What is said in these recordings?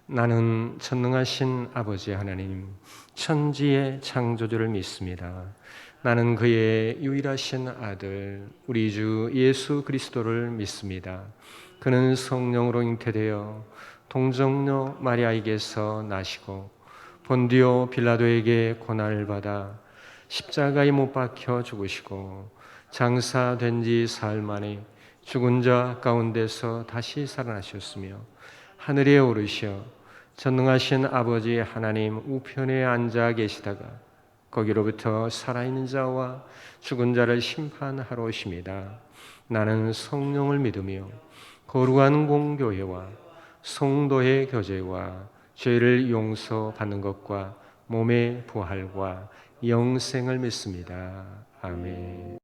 나는 전능하신 아버지 하나님, 천지의 창조주를 믿습니다. 나는 그의 유일하신 아들, 우리 주 예수 그리스도를 믿습니다. 그는 성령으로 잉태되어 동정녀 마리아에게서 나시고 본디오 빌라도에게 고난을 받아 십자가에 못 박혀 죽으시고 장사된 지 사흘 만에 죽은 자 가운데서 다시 살아나셨으며 하늘에 오르시어 전능하신 아버지 하나님 우편에 앉아 계시다가 거기로부터 살아있는 자와 죽은 자를 심판하러 오십니다. 나는 성령을 믿으며 거룩한 공교회와 성도의 교제와 죄를 용서받는 것과 몸의 부활과 영생을 믿습니다. 아멘.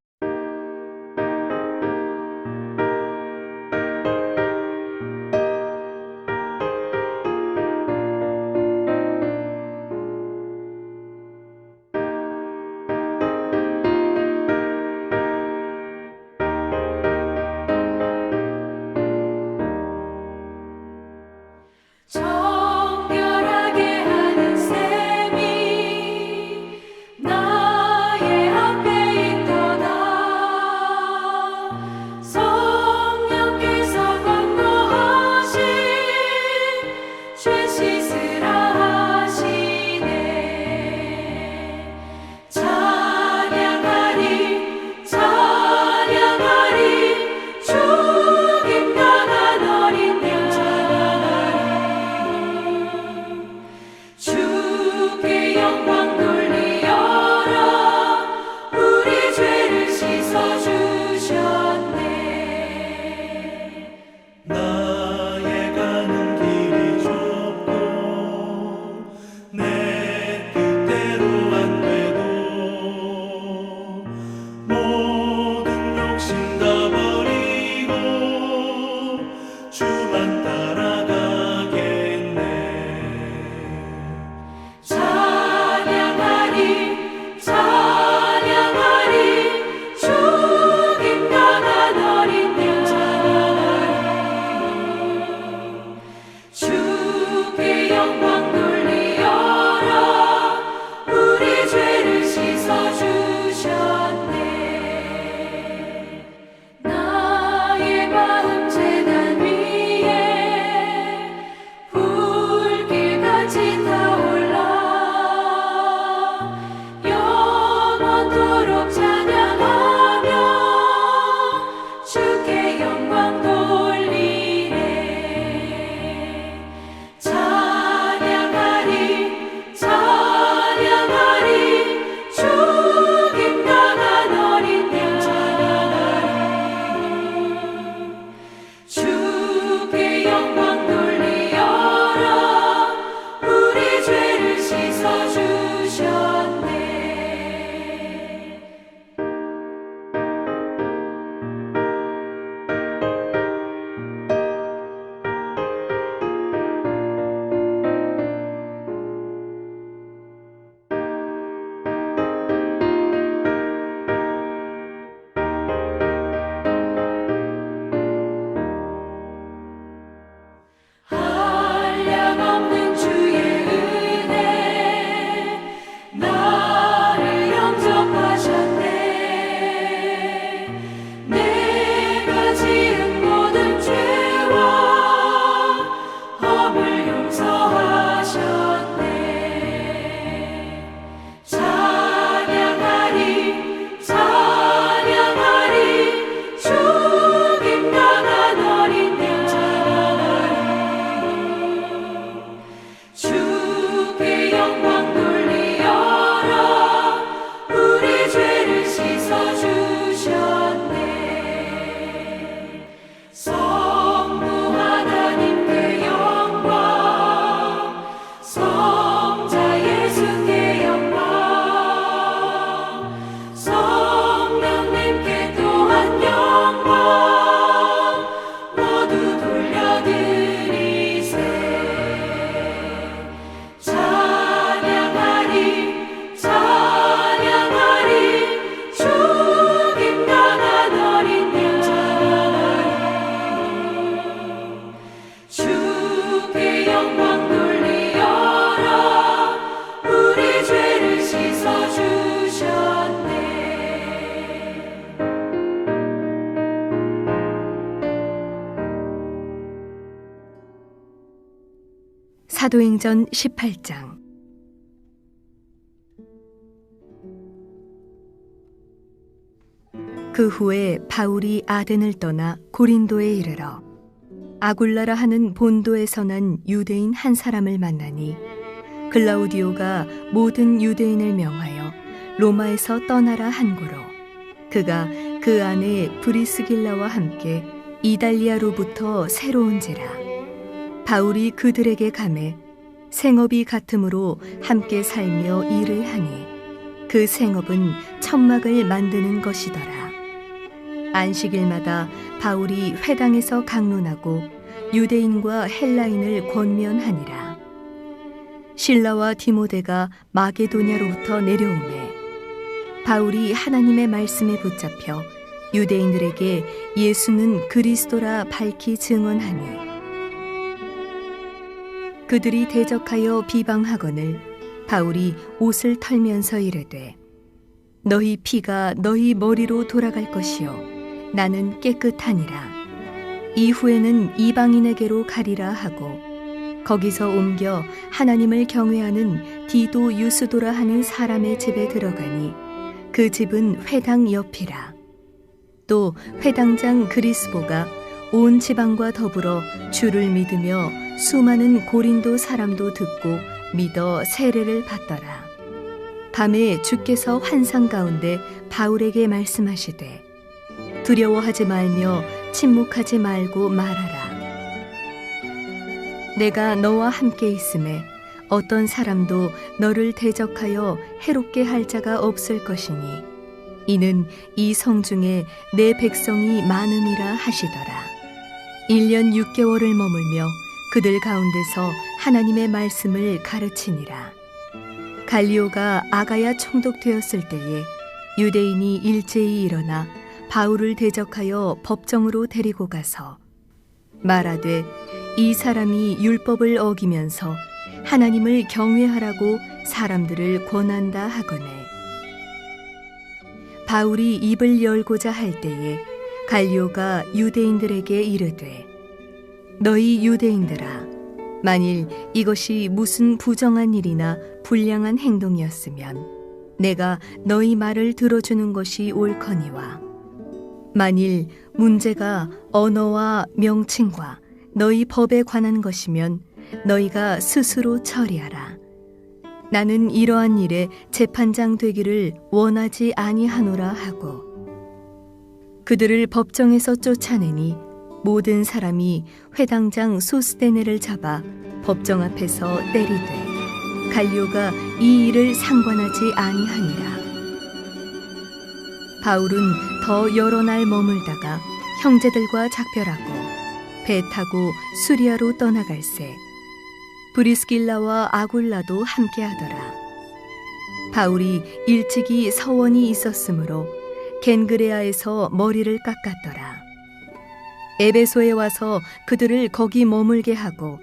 정결하게 하는 셈이 나의 앞에 있도다. 사도행전 18장. 그 후에 바울이 아덴을 떠나 고린도에 이르러 아굴라라 하는 본도에서 난 유대인 한 사람을 만나니, 글라우디오가 모든 유대인을 명하여 로마에서 떠나라 한고로, 그가 그 안에 브리스길라와 함께 이달리아로부터 새로운지라. 바울이 그들에게 가매 생업이 같으므로 함께 살며 일을 하니, 그 생업은 천막을 만드는 것이더라. 안식일마다 바울이 회당에서 강론하고 유대인과 헬라인을 권면하니라. 실라와 디모데가 마게도냐로부터 내려오매 바울이 하나님의 말씀에 붙잡혀 유대인들에게 예수는 그리스도라 밝히 증언하니, 그들이 대적하여 비방하거늘 바울이 옷을 털면서 이르되, 너희 피가 너희 머리로 돌아갈 것이요 나는 깨끗하니라. 이후에는 이방인에게로 가리라 하고, 거기서 옮겨 하나님을 경외하는 디도 유스도라 하는 사람의 집에 들어가니, 그 집은 회당 옆이라. 또 회당장 그리스보가 온 지방과 더불어 주를 믿으며 수많은 고린도 사람도 듣고 믿어 세례를 받더라. 밤에 주께서 환상 가운데 바울에게 말씀하시되, 두려워하지 말며 침묵하지 말고 말하라. 내가 너와 함께 있음에 어떤 사람도 너를 대적하여 해롭게 할 자가 없을 것이니, 이는 이 성중에 내 백성이 많음이라 하시더라. 1년 6개월을 머물며 그들 가운데서 하나님의 말씀을 가르치니라. 갈리오가 아가야 총독되었을 때에 유대인이 일제히 일어나 바울을 대적하여 법정으로 데리고 가서 말하되, 이 사람이 율법을 어기면서 하나님을 경외하라고 사람들을 권한다 하거늘, 바울이 입을 열고자 할 때에 갈리오가 유대인들에게 이르되, 너희 유대인들아, 만일 이것이 무슨 부정한 일이나 불량한 행동이었으면 내가 너희 말을 들어주는 것이 옳거니와, 만일 문제가 언어와 명칭과 너희 법에 관한 것이면 너희가 스스로 처리하라. 나는 이러한 일에 재판장 되기를 원하지 아니하노라 하고, 그들을 법정에서 쫓아내니 모든 사람이 회당장 소스데네를 잡아 법정 앞에서 때리되, 갈리오가 이 일을 상관하지 아니하니라. 바울은 더 여러 날 머물다가 형제들과 작별하고 배 타고 수리아로 떠나갈새 브리스길라와 아굴라도 함께하더라. 바울이 일찍이 서원이 있었으므로 겐그레아에서 머리를 깎았더라. 에베소에 와서 그들을 거기 머물게 하고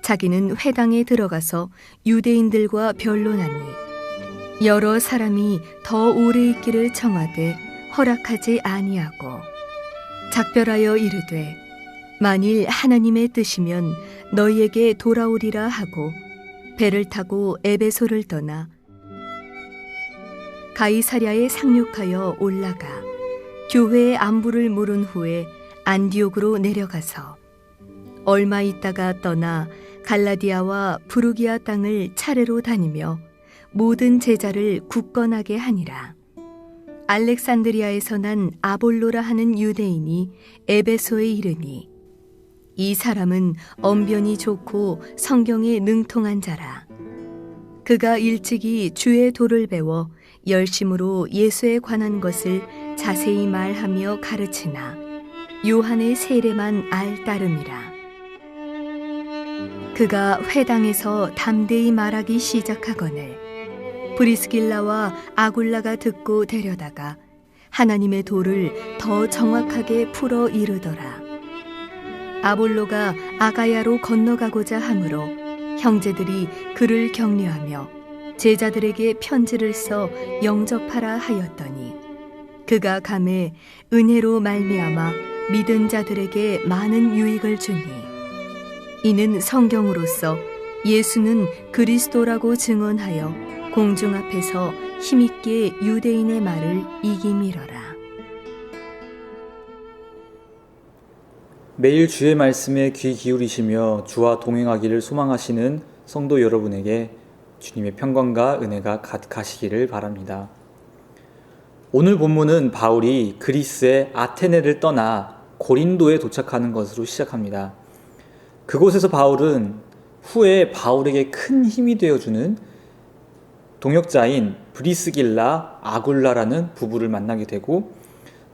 자기는 회당에 들어가서 유대인들과 변론하니, 여러 사람이 더 오래 있기를 청하되 허락하지 아니하고, 작별하여 이르되, 만일 하나님의 뜻이면 너희에게 돌아오리라 하고 배를 타고 에베소를 떠나 가이사랴에 상륙하여 올라가 교회의 안부를 물은 후에 안디옥으로 내려가서 얼마 있다가 떠나 갈라디아와 부르기아 땅을 차례로 다니며 모든 제자를 굳건하게 하니라. 알렉산드리아에서 난 아볼로라 하는 유대인이 에베소에 이르니, 이 사람은 언변이 좋고 성경에 능통한 자라. 그가 일찍이 주의 도를 배워 열심으로 예수에 관한 것을 자세히 말하며 가르치나 요한의 세례만 알 따름이라. 그가 회당에서 담대히 말하기 시작하거늘 브리스길라와 아굴라가 듣고 데려다가 하나님의 도를 더 정확하게 풀어 이르더라. 아볼로가 아가야로 건너가고자 하므로 형제들이 그를 격려하며 제자들에게 편지를 써 영접하라 하였더니, 그가 감에 은혜로 말미암아 믿은 자들에게 많은 유익을 주니, 이는 성경으로서 예수는 그리스도라고 증언하여 공중 앞에서 힘있게 유대인의 말을 이기미러라. 매일 주의 말씀에 귀 기울이시며 주와 동행하기를 소망하시는 성도 여러분에게 주님의 평강과 은혜가 가득하시기를 바랍니다. 오늘 본문은 바울이 그리스의 아테네를 떠나 고린도에 도착하는 것으로 시작합니다. 그곳에서 바울은 후에 바울에게 큰 힘이 되어주는 동역자인 브리스길라, 아굴라라는 부부를 만나게 되고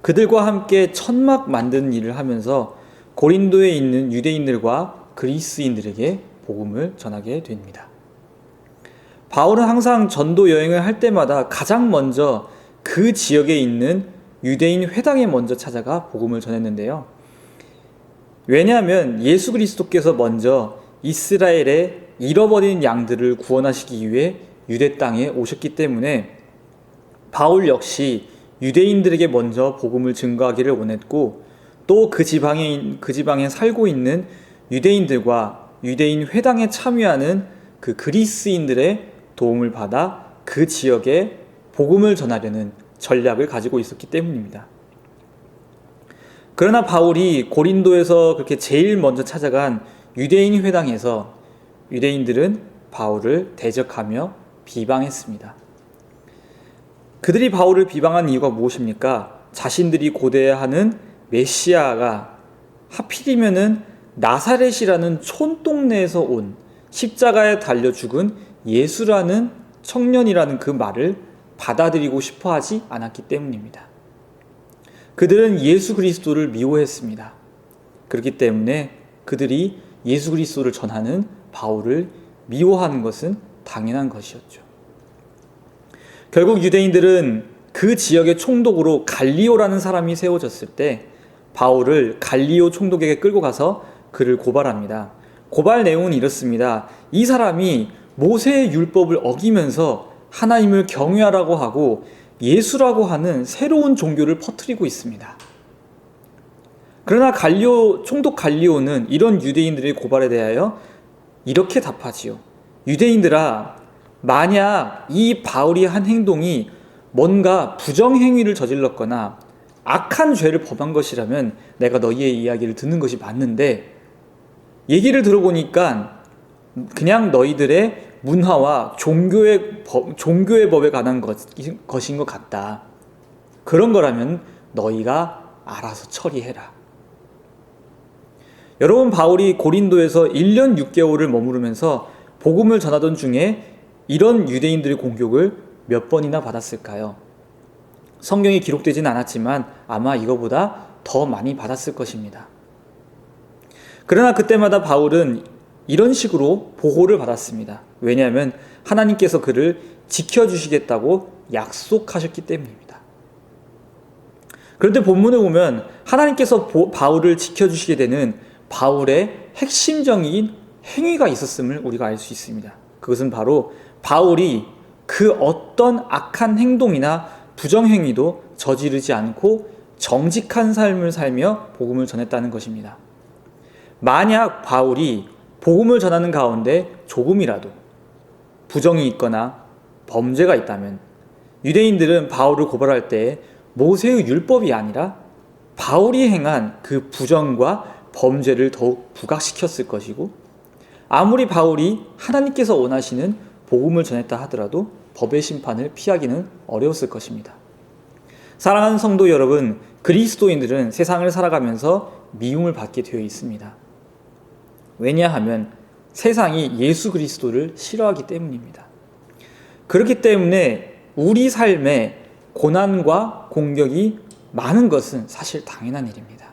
그들과 함께 천막 만드는 일을 하면서 고린도에 있는 유대인들과 그리스인들에게 복음을 전하게 됩니다. 바울은 항상 전도 여행을 할 때마다 가장 먼저 그 지역에 있는 유대인 회당에 먼저 찾아가 복음을 전했는데요. 왜냐하면 예수 그리스도께서 먼저 이스라엘의 잃어버린 양들을 구원하시기 위해 유대 땅에 오셨기 때문에 바울 역시 유대인들에게 먼저 복음을 증거하기를 원했고 또 그 지방에 살고 있는 유대인들과 유대인 회당에 참여하는 그 그리스인들의 도움을 받아 그 지역에 복음을 전하려는 전략을 가지고 있었기 때문입니다. 그러나 바울이 고린도에서 그렇게 제일 먼저 찾아간 유대인 회당에서 유대인들은 바울을 대적하며 비방했습니다. 그들이 바울을 비방한 이유가 무엇입니까? 자신들이 고대하는 메시아가 하필이면은 나사렛이라는 촌동네에서 온 십자가에 달려 죽은 예수라는 청년이라는 그 말을 받아들이고 싶어 하지 않았기 때문입니다. 그들은 예수 그리스도를 미워했습니다. 그렇기 때문에 그들이 예수 그리스도를 전하는 바울을 미워하는 것은 당연한 것이었죠. 결국 유대인들은 그 지역의 총독으로 갈리오라는 사람이 세워졌을 때 바울을 갈리오 총독에게 끌고 가서 그를 고발합니다. 고발 내용은 이렇습니다. 이 사람이 모세의 율법을 어기면서 하나님을 경외하라고 하고 예수라고 하는 새로운 종교를 퍼뜨리고 있습니다. 그러나 총독 갈리오는 이런 유대인들의 고발에 대하여 이렇게 답하지요. 유대인들아, 만약 이 바울이 한 행동이 뭔가 부정행위를 저질렀거나 악한 죄를 범한 것이라면 내가 너희의 이야기를 듣는 것이 맞는데 얘기를 들어보니까 그냥 너희들의 문화와 종교의 법에 관한 것인 것 같다. 그런 거라면 너희가 알아서 처리해라. 여러분, 바울이 고린도에서 1년 6개월을 머무르면서 복음을 전하던 중에 이런 유대인들의 공격을 몇 번이나 받았을까요? 성경에 기록되진 않았지만 아마 이거보다 더 많이 받았을 것입니다. 그러나 그때마다 바울은 이런 식으로 보호를 받았습니다. 왜냐하면 하나님께서 그를 지켜주시겠다고 약속하셨기 때문입니다. 그런데 본문에 보면 하나님께서 바울을 지켜주시게 되는 바울의 핵심적인 행위가 있었음을 우리가 알 수 있습니다. 그것은 바로 바울이 그 어떤 악한 행동이나 부정행위도 저지르지 않고 정직한 삶을 살며 복음을 전했다는 것입니다. 만약 바울이 복음을 전하는 가운데 조금이라도 부정이 있거나 범죄가 있다면 유대인들은 바울을 고발할 때 모세의 율법이 아니라 바울이 행한 그 부정과 범죄를 더욱 부각시켰을 것이고 아무리 바울이 하나님께서 원하시는 복음을 전했다 하더라도 법의 심판을 피하기는 어려웠을 것입니다. 사랑하는 성도 여러분, 그리스도인들은 세상을 살아가면서 미움을 받게 되어 있습니다. 왜냐하면 세상이 예수 그리스도를 싫어하기 때문입니다. 그렇기 때문에 우리 삶에 고난과 공격이 많은 것은 사실 당연한 일입니다.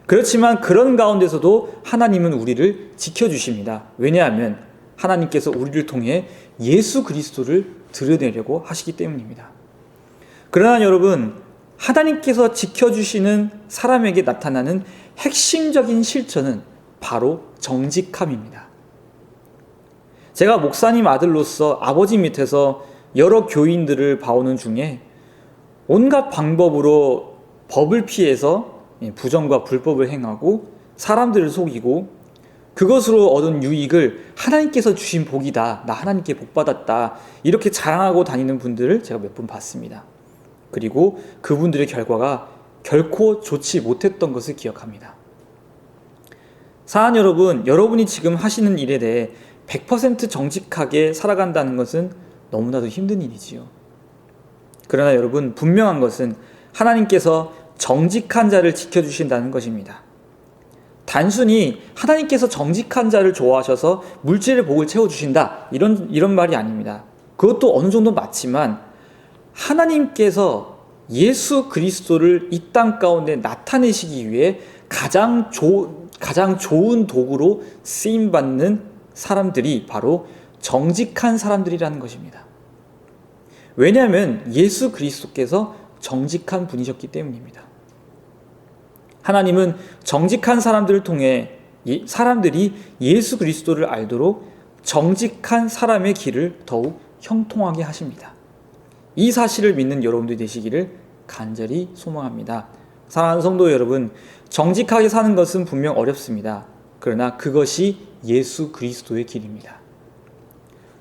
그렇지만 그런 가운데서도 하나님은 우리를 지켜주십니다. 왜냐하면 하나님께서 우리를 통해 예수 그리스도를 드러내려고 하시기 때문입니다. 그러나 여러분, 하나님께서 지켜주시는 사람에게 나타나는 핵심적인 실천은 바로 정직함입니다. 제가 목사님 아들로서 아버지 밑에서 여러 교인들을 봐오는 중에 온갖 방법으로 법을 피해서 부정과 불법을 행하고 사람들을 속이고 그것으로 얻은 유익을 하나님께서 주신 복이다, 나 하나님께 복 받았다, 이렇게 자랑하고 다니는 분들을 제가 몇 분 봤습니다. 그리고 그분들의 결과가 결코 좋지 못했던 것을 기억합니다. 사랑 여러분, 여러분이 지금 하시는 일에 대해 100% 정직하게 살아간다는 것은 너무나도 힘든 일이지요. 그러나 여러분, 분명한 것은 하나님께서 정직한 자를 지켜주신다는 것입니다. 단순히 하나님께서 정직한 자를 좋아하셔서 물질의 복을 채워주신다, 이런 말이 아닙니다. 그것도 어느 정도 맞지만 하나님께서 예수 그리스도를 이 땅 가운데 나타내시기 위해 가장 좋은 도구로 쓰임받는 사람들이 바로 정직한 사람들이라는 것입니다. 왜냐하면 예수 그리스도께서 정직한 분이셨기 때문입니다. 하나님은 정직한 사람들을 통해 사람들이 예수 그리스도를 알도록 정직한 사람의 길을 더욱 형통하게 하십니다. 이 사실을 믿는 여러분들이 되시기를 간절히 소망합니다. 사랑하는 성도 여러분, 정직하게 사는 것은 분명 어렵습니다. 그러나 그것이 예수 그리스도의 길입니다.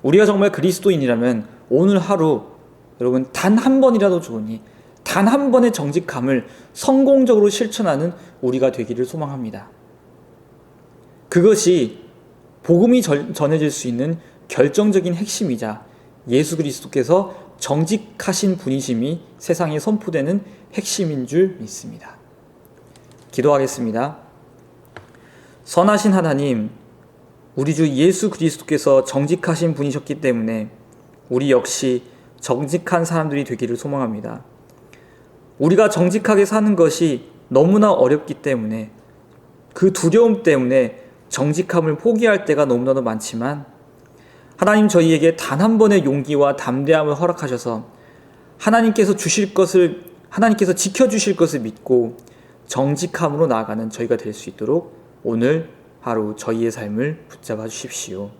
우리가 정말 그리스도인이라면 오늘 하루 여러분 단 한 번이라도 좋으니 단 한 번의 정직함을 성공적으로 실천하는 우리가 되기를 소망합니다. 그것이 복음이 전해질 수 있는 결정적인 핵심이자 예수 그리스도께서 정직하신 분이심이 세상에 선포되는 핵심인 줄 믿습니다. 기도하겠습니다. 선하신 하나님, 우리 주 예수 그리스도께서 정직하신 분이셨기 때문에 우리 역시 정직한 사람들이 되기를 소망합니다. 우리가 정직하게 사는 것이 너무나 어렵기 때문에 그 두려움 때문에 정직함을 포기할 때가 너무나도 많지만 하나님 저희에게 단 한 번의 용기와 담대함을 허락하셔서 하나님께서 지켜주실 것을 믿고 정직함으로 나아가는 저희가 될 수 있도록 오늘 하루 저희의 삶을 붙잡아 주십시오.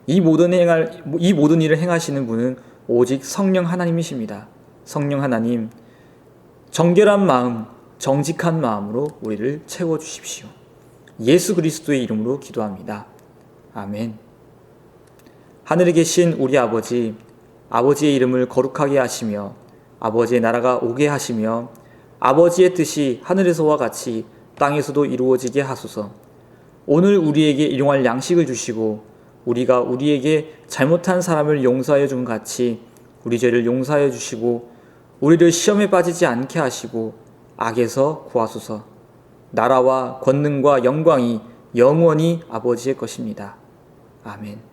이 모든 일을 행하시는 분은 오직 성령 하나님이십니다. 성령 하나님, 정결한 마음, 정직한 마음으로 우리를 채워주십시오. 예수 그리스도의 이름으로 기도합니다. 아멘. 하늘에 계신 우리 아버지, 아버지의 이름을 거룩하게 하시며 아버지의 나라가 오게 하시며 아버지의 뜻이 하늘에서와 같이 땅에서도 이루어지게 하소서. 오늘 우리에게 일용할 양식을 주시고 우리가 우리에게 잘못한 사람을 용서하여 준 같이 우리 죄를 용서하여 주시고 우리를 시험에 빠지지 않게 하시고 악에서 구하소서. 나라와 권능과 영광이 영원히 아버지의 것입니다. 아멘.